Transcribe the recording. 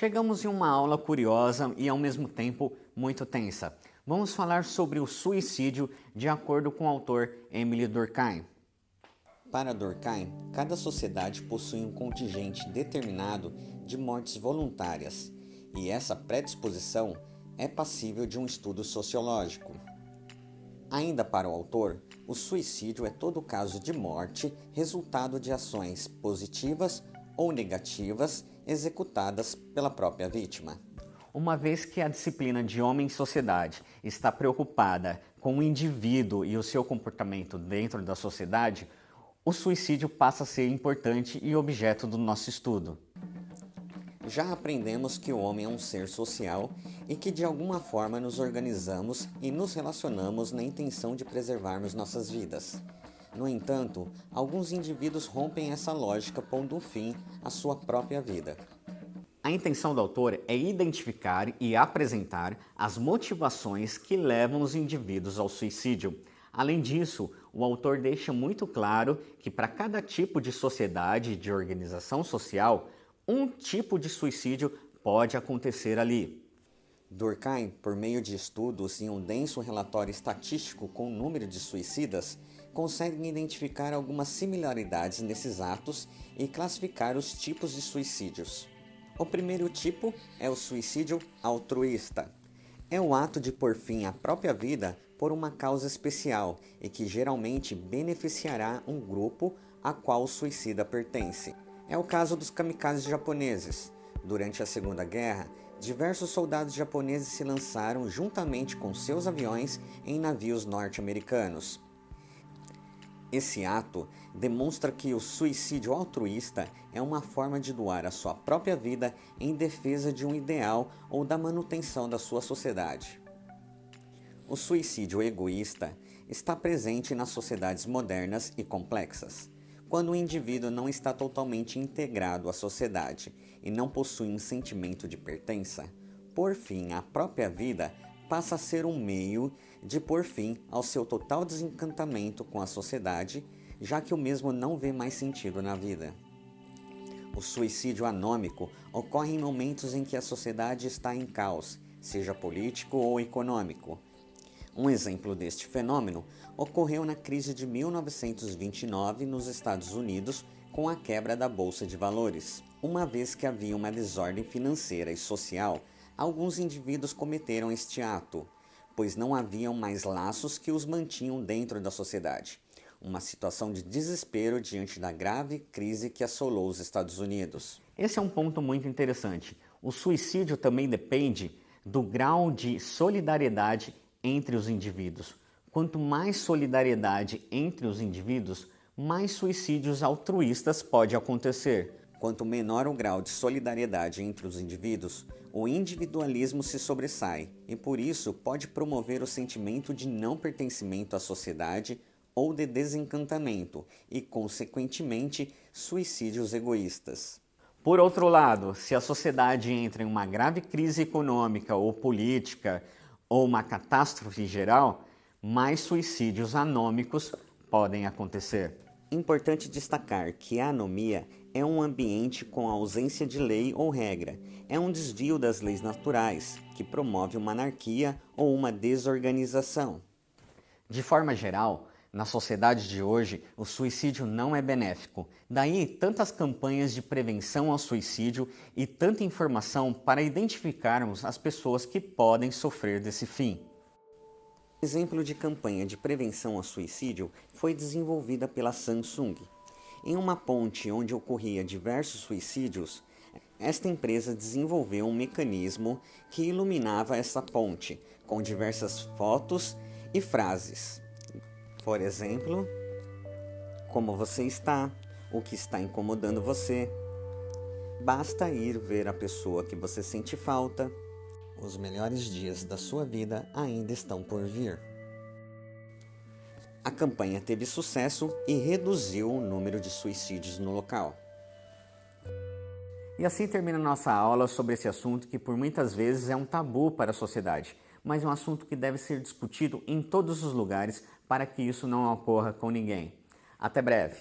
Chegamos em uma aula curiosa e ao mesmo tempo muito tensa. Vamos falar sobre o suicídio de acordo com o autor Emile Durkheim. Para Durkheim, cada sociedade possui um contingente determinado de mortes voluntárias, e essa predisposição é passível de um estudo sociológico. Ainda para o autor, o suicídio é todo caso de morte resultado de ações positivas ou negativas executadas pela própria vítima. Uma vez que a disciplina de Homem em Sociedade está preocupada com o indivíduo e o seu comportamento dentro da sociedade, o suicídio passa a ser importante e objeto do nosso estudo. Já aprendemos que o homem é um ser social e que de alguma forma nos organizamos e nos relacionamos na intenção de preservarmos nossas vidas. No entanto, alguns indivíduos rompem essa lógica pondo fim à sua própria vida. A intenção do autor é identificar e apresentar as motivações que levam os indivíduos ao suicídio. Além disso, o autor deixa muito claro que para cada tipo de sociedade e de organização social, um tipo de suicídio pode acontecer ali. Durkheim, por meio de estudos e um denso relatório estatístico com o número de suicidas, consegue identificar algumas similaridades nesses atos e classificar os tipos de suicídios. O primeiro tipo é o suicídio altruísta. É o ato de pôr fim à própria vida por uma causa especial e que geralmente beneficiará um grupo a qual o suicida pertence. É o caso dos kamikazes japoneses. Durante a Segunda Guerra, diversos soldados japoneses se lançaram juntamente com seus aviões em navios norte-americanos. Esse ato demonstra que o suicídio altruísta é uma forma de doar a sua própria vida em defesa de um ideal ou da manutenção da sua sociedade. O suicídio egoísta está presente nas sociedades modernas e complexas, quando o indivíduo não está totalmente integrado à sociedade e não possui um sentimento de pertença. Por fim, a própria vida passa a ser um meio de pôr fim ao seu total desencantamento com a sociedade, já que o mesmo não vê mais sentido na vida. O suicídio anômico ocorre em momentos em que a sociedade está em caos, seja político ou econômico. Um exemplo deste fenômeno ocorreu na crise de 1929 nos Estados Unidos com a quebra da Bolsa de Valores. Uma vez que havia uma desordem financeira e social, alguns indivíduos cometeram este ato, pois não haviam mais laços que os mantinham dentro da sociedade. Uma situação de desespero diante da grave crise que assolou os Estados Unidos. Esse é um ponto muito interessante. O suicídio também depende do grau de solidariedade entre os indivíduos. Quanto mais solidariedade entre os indivíduos, mais suicídios altruístas pode acontecer. Quanto menor o grau de solidariedade entre os indivíduos, o individualismo se sobressai e por isso pode promover o sentimento de não pertencimento à sociedade ou de desencantamento e, consequentemente, suicídios egoístas. Por outro lado, se a sociedade entra em uma grave crise econômica ou política ou uma catástrofe geral, mais suicídios anômicos podem acontecer. Importante destacar que a anomia é um ambiente com ausência de lei ou regra. É um desvio das leis naturais, que promove uma anarquia ou uma desorganização. De forma geral, na sociedade de hoje, o suicídio não é benéfico. Daí, tantas campanhas de prevenção ao suicídio e tanta informação para identificarmos as pessoas que podem sofrer desse fim. Exemplo de campanha de prevenção ao suicídio foi desenvolvida pela Samsung. Em uma ponte onde ocorria diversos suicídios, esta empresa desenvolveu um mecanismo que iluminava essa ponte, com diversas fotos e frases. Por exemplo, como você está, o que está incomodando você, basta ir ver a pessoa que você sente falta, os melhores dias da sua vida ainda estão por vir. A campanha teve sucesso e reduziu o número de suicídios no local. E assim termina nossa aula sobre esse assunto que por muitas vezes é um tabu para a sociedade, mas é um assunto que deve ser discutido em todos os lugares para que isso não ocorra com ninguém. Até breve!